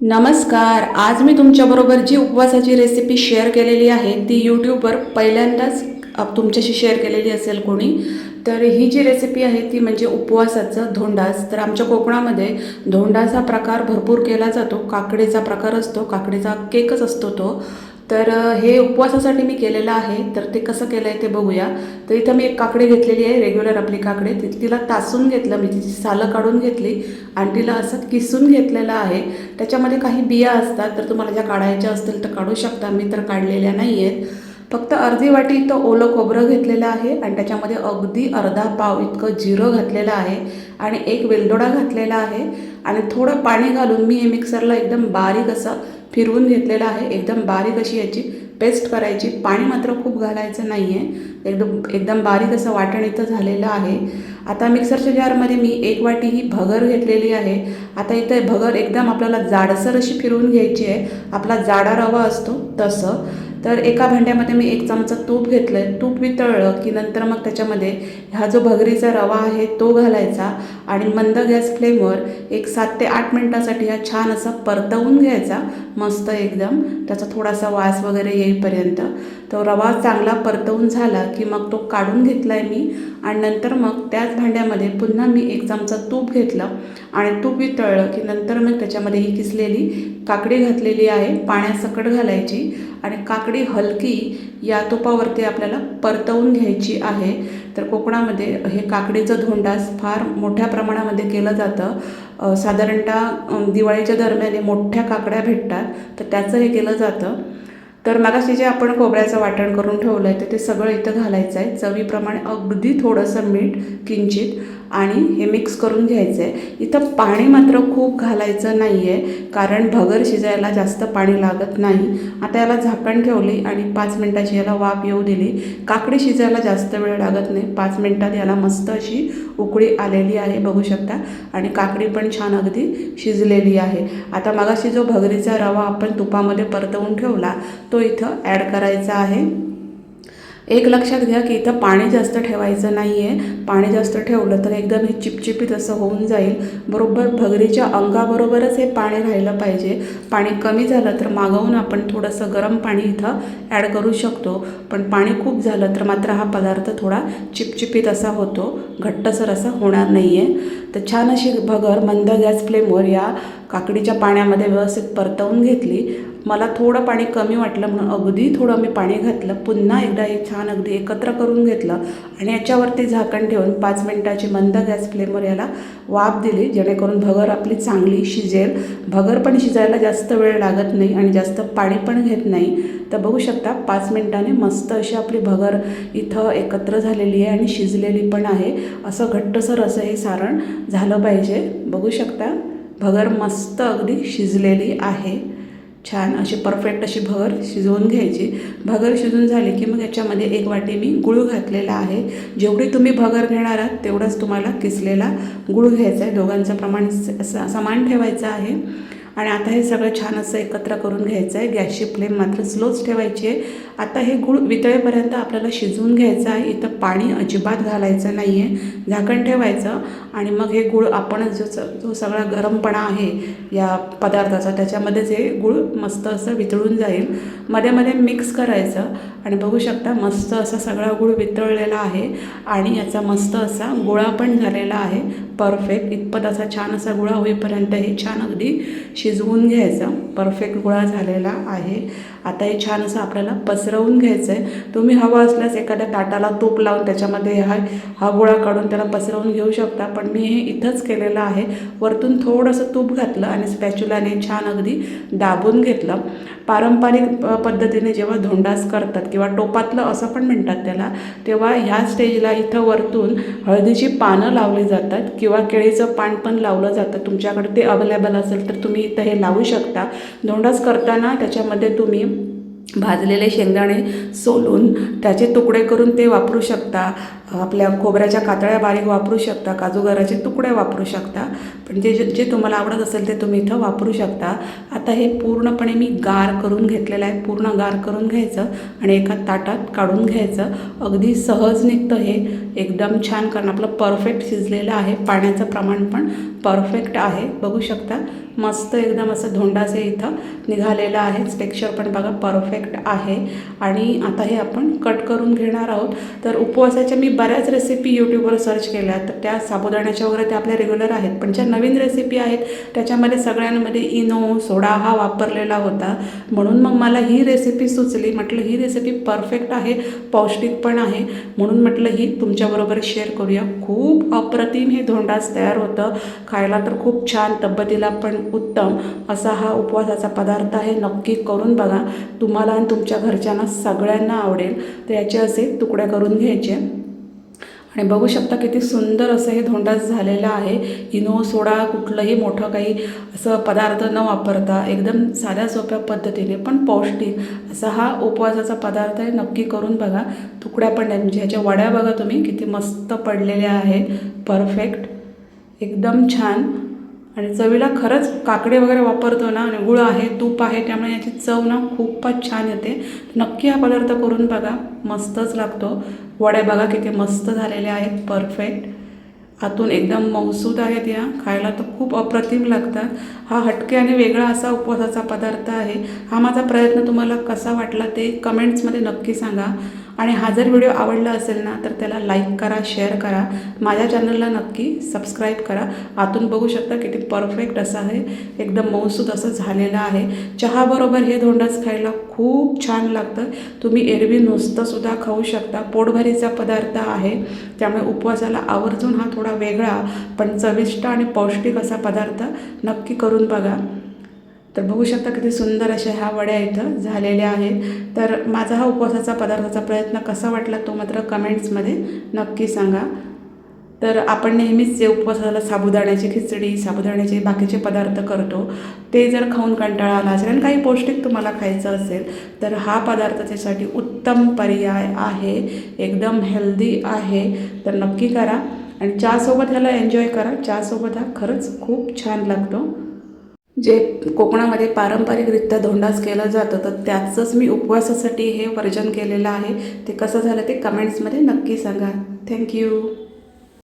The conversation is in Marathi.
नमस्कार. आज मी तुमच्याबरोबर जी उपवासाची रेसिपी शेअर केलेली आहे ती यूट्यूबवर पहिल्यांदाच तुमच्याशी शेअर केलेली असेल कोणी. तर ही जी रेसिपी आहे ती म्हणजे उपवासाचं धोंडास. तर आमच्या कोकणामध्ये धोंडास हा प्रकार भरपूर केला जातो. काकडीचा प्रकार असतो, काकडीचा केकच असतो तो. तर हे उपवासासाठी मी केलेलं आहे. तर ते कसं केलं आहे ते बघूया. तर इथं मी एक काकडी घेतलेली आहे, रेग्युलर आपली काकडी. तिला तासून घेतलं, मी तिची सालं काढून घेतली आणि तिला असं किसून घेतलेलं आहे. त्याच्यामध्ये काही बिया असतात, तर तुम्हाला ज्या काढायच्या असतील तर काढू शकता. मी तर काढलेल्या नाही आहेत. फक्त अर्धी वाटी इथं ओलं खोबरं घेतलेलं आहे आणि त्याच्यामध्ये अगदी अर्धा पाव इतकं जिरं घातलेलं आहे आणि एक वेलदोडा घातलेला आहे आणि थोडं पाणी घालून मी हे मिक्सरला एकदम बारीक असं फिरवून घेतलेलं आहे. एकदम बारीक अशी याची पेस्ट करायची. पाणी मात्र खूप घालायचं नाही आहे. एकदम बारीक असं वाटण इथं झालेलं आहे. आता मिक्सरच्या जारमध्ये मी एक वाटी ही भगर घेतलेली आहे. आता इथं भगर एकदम आपल्याला जाडसर अशी फिरवून घ्यायची आहे. आपला जाडा रवा असतो तसं. तर एका भांड्यामध्ये मी 1 चमचा तूप घेतलं आहे. तूप वितळलं की नंतर मग त्याच्यामध्ये हा जो भगरीचा रवा आहे तो घालायचा आणि मंद गॅस फ्लेमवर एक 7 ते 8 मिनटासाठी हा छान असा परतवून घ्यायचा. मस्त एकदम त्याचा थोडासा वास वगैरे येईपर्यंत. तो रवा चांगला परतवून झाला की मग तो काढून घेतला आहे मी आणि नंतर मग त्याच भांड्यामध्ये पुन्हा मी 1 चमचा तूप घेतलं आणि तूप वितळलं की नंतर मग त्याच्यामध्ये ही किसलेली काकडी घातलेली आहे. पाण्यासकट घालायची आणि काकडी हलकी या तुपावरती आपल्याला परतवून घ्यायची आहे. तर कोकणामध्ये हे काकडीचं धोंडास फार मोठ्या प्रमाणामध्ये केलं जातं. साधारणतः दिवाळीच्या दरम्यान मोठ्या काकड्या भेटतात, तर त्याचं हे केलं जातं. तर मगाशी जे आपण खोबऱ्याचं वाटण करून ठेवलं आहे तर ते सगळं इथं घालायचं आहे. चवीप्रमाणे अगदी थोडंसं मीठ किंचित आणि हे मिक्स करून घ्यायचं आहे. इथं पाणी मात्र खूप घालायचं नाही आहे, कारण भगर शिजायला जास्त पाणी लागत नाही. आता याला झाकण ठेवली आणि 5 मिनटाची याला वाफ येऊ दिली. काकडी शिजायला जास्त वेळ लागत नाही. 5 मिनटात याला मस्त अशी उकळी आलेली आहे, बघू शकता. आणि काकडी पण छान अगदी शिजलेली आहे. आता मगाशी जो भगरीचा रवा आपण तुपामध्ये परतवून ठेवला तो इथं ॲड करायचा आहे. एक लक्षात घ्या की इथं पाणी जास्त ठेवायचं नाही आहे. पाणी जास्त ठेवलं तर एकदम हे चिपचिपीत असं होऊन जाईल. बरोबर भगरीच्या अंगाबरोबरच हे पाणी राहिलं पाहिजे. पाणी कमी झालं तर मागवून आपण थोडंसं गरम पाणी इथं ॲड करू शकतो. पण पाणी खूप झालं तर मात्र हा पदार्थ थोडा चिपचिपीत असा होतो, घट्टसर असा होणार नाही आहे. तर छान अशी भगर मंद गॅस फ्लेमवर या काकडीच्या पाण्यामध्ये व्यवस्थित परतवून घेतली. मला थोडं पाणी कमी वाटलं म्हणून अगदी थोडं मी पाणी घातलं. पुन्हा एकदा हे छान अगदी एकत्र करून घेतलं आणि याच्यावरती झाकण ठेवून 5 मिनटाची मंद गॅस फ्लेमवर याला वाफ दिली, जेणेकरून भगर आपली चांगली शिजेल. भगर पण शिजायला जास्त वेळ लागत नाही आणि जास्त पाणी पण घेत नाही. तर बघू शकता 5 मिनटाने मस्त अशी आपली भगर इथं एकत्र झालेली आहे आणि शिजलेली पण आहे. असं घट्टसर असं हे सारण झालं पाहिजे. बघू शकता भगर मस्त अगदी शिजलेली आहे. छान अशी परफेक्ट अशी भगर शिजवून घ्यायची. भगर शिजून झाली की मग याच्यामध्ये 1 वाटी मी गूळ घातलेला आहे. जेवढी तुम्ही भगर घेणार आहात तेवढाच तुम्हाला किसलेला गूळ घ्यायचा आहे. दोघांचं प्रमाण समान ठेवायचं आहे. आणि आता हे सगळं छान असं एकत्र करून घ्यायचं आहे. गॅसची फ्लेम मात्र स्लोच ठेवायची आहे. आता हे गूळ वितळेपर्यंत आपल्याला शिजवून घ्यायचं आहे. इथं पाणी अजिबात घालायचं नाही आहे. झाकण ठेवायचं आणि मग हे गूळ आपण जो सगळा गरमपणा आहे या पदार्थाचा त्याच्यामध्येच हे गूळ मस्त असं वितळून जाईल. मध्ये मध्ये मिक्स करायचं आणि बघू शकता मस्त असा सगळा गूळ वितळलेला आहे आणि याचा मस्त असा गोळा पण झालेला आहे. परफेक्ट इतपत असा छान असा गोळा होईपर्यंत हे छान अगदी शिजवून घ्यायचं. परफेक्ट गोळा झालेला आहे. आता हे छान असं आपल्याला पसरवून घ्यायचं आहे. तुम्ही हवं असल्यास एखाद्या ताटाला तूप लावून त्याच्यामध्ये हा गोळा काढून त्याला पसरवून घेऊ शकता, पण मी हे इथंच केलेलं आहे. वरतून थोडंसं तूप घातलं आणि स्पॅच्युलाने छान अगदी दाबून घेतलं. पारंपरिक पद्धतीने जेव्हा धोंडास करतात किंवा टोपातलं असं पण म्हणतात त्याला, तेव्हा ह्या स्टेजला इथं वरतून हळदीची पानं लावली जातात किंवा केळीचं पान पण लावलं जातं. तुमच्याकडे ते अवेलेबल असेल तर तुम्ही इथं हे लावू शकता. धोंडास करताना त्याच्यामध्ये तुम्ही भाजलेले शेंगदाणे सोलून त्याचे तुकडे करून ते वापरू शकता. आपल्या खोबऱ्याच्या कातळ्या बारीक वापरू शकता, काजूगराचे तुकडे वापरू शकता. पण जे तुम्हाला आवडत असेल ते तुम्ही इथं वापरू शकता. आता हे पूर्णपणे मी गार करून घेतलेलं आहे. पूर्ण गार करून घ्यायचं आणि एका ताटात काढून घ्यायचं. अगदी सहज निघतं हे. एकदम छान, कारण आपलं परफेक्ट शिजलेलं आहे. पाण्याचं प्रमाण पण परफेक्ट आहे. बघू शकता मस्त एकदम असं धोंडाचे इथं निघालेलं आहे. टेक्स्चर पण बघा परफेक्ट आहे. आणि आता हे आपण कट करून घेणार आहोत. तर उपवासाच्या मी बऱ्याच रेसिपी यूट्यूबवर सर्च केल्या, तर त्या साबुदाण्याच्या वगैरे त्या आपल्या रेग्युलर आहेत. पण ज्या नवीन रेसिपी आहेत त्याच्यामध्ये सगळ्यांमध्ये इनो सोडा हा वापरलेला होता. म्हणून मग मला ही रेसिपी सुचली. म्हटलं ही रेसिपी परफेक्ट आहे, पौष्टिक पण आहे, म्हणून म्हटलं ही तुमच्याबरोबर शेअर करूया. खूप अप्रतिम हे धोंडाच तयार होतं. खायला तर खूप छान, तब्येतीला पण उत्तम असा हा उपवासाचा पदार्थ आहे. नक्की करून बघा, तुम्हाला आणि तुमच्या घरच्यांना सगळ्यांना आवडेल. तर याचे असे तुकडे करून घ्यायचे. आणि बघू शकता किती सुंदर असं हे धोंडाच झालेलं आहे. इनो सोडा कुठलंही मोठं काही असं पदार्थ न वापरता एकदम साध्या सोप्या पद्धतीने पण पौष्टिक असा हा उपवासाचा पदार्थ आहे. नक्की करून बघा. तुकड्या पण नाही, म्हणजे ह्याच्या वड्या बघा तुम्ही किती मस्त पडलेल्या आहेत. परफेक्ट एकदम छान. आणि चवीला खरंच काकडे वगैरे वापरतो ना, आणि गुळ आहे, तूप आहे, त्यामुळे याची चव ना खूपच छान येते. नक्की हा पदार्थ करून बघा, मस्तच लागतो. वड्या बघा किती मस्त झालेल्या आहेत, परफेक्ट. आतून एकदम मऊसूद आहेत या, खायला तर खूप अप्रतिम लागतात. हा हटके आणि वेगळा असा उपवासाचा पदार्थ आहे. हा माझा प्रयत्न तुम्हाला कसा वाटला ते कमेंट्समध्ये नक्की सांगा. आणि हा जर व्हिडिओ आवडला असेल ना, तर त्याला लाईक करा, शेअर करा. माझ्या चॅनलला नक्की सबस्क्राईब करा. आतून बघू शकता किती परफेक्ट असं आहे, एकदम मऊसूद असं झालेलं आहे. चहाबरोबर हे धोंडाच खायला खूप छान लागतं. तुम्ही एरवी नुसतंसुद्धा खाऊ शकता. पोटभरीचा पदार्थ आहे, त्यामुळे उपवासाला आवर्जून हा थोडा वेगळा पण चविष्ट आणि पौष्टिक असा पदार्थ नक्की करून बघा. तर बघू शकता किती सुंदर अशा ह्या वड्या इथं झालेल्या आहेत. तर माझा हा उपवासाचा पदार्थाचा प्रयत्न कसा वाटला तो मात्र कमेंट्समध्ये नक्की सांगा. तर आपण नेहमीच जे उपवासाला साबुदाण्याची खिचडी, साबुदाण्याचे बाकीचे पदार्थ करतो, ते जर खाऊन कंटाळा आला असेल आणि काही पौष्टिक तुम्हाला खायचं असेल, तर हा पदार्थ त्यासाठी उत्तम पर्याय आहे. एकदम हेल्दी आहे. तर नक्की करा आणि चहासोबत ह्याला एन्जॉय करा. चहासोबत हा खरंच खूप छान लागतो. जे कोकणामध्ये पारंपरिकरित्या धोंडाच केलं जातं, तर त्याचंच मी उपवासासाठी हे वर्जन केलेलं आहे. ते कसं झालं ते कमेंट्समध्ये नक्की सांगा. थँक्यू.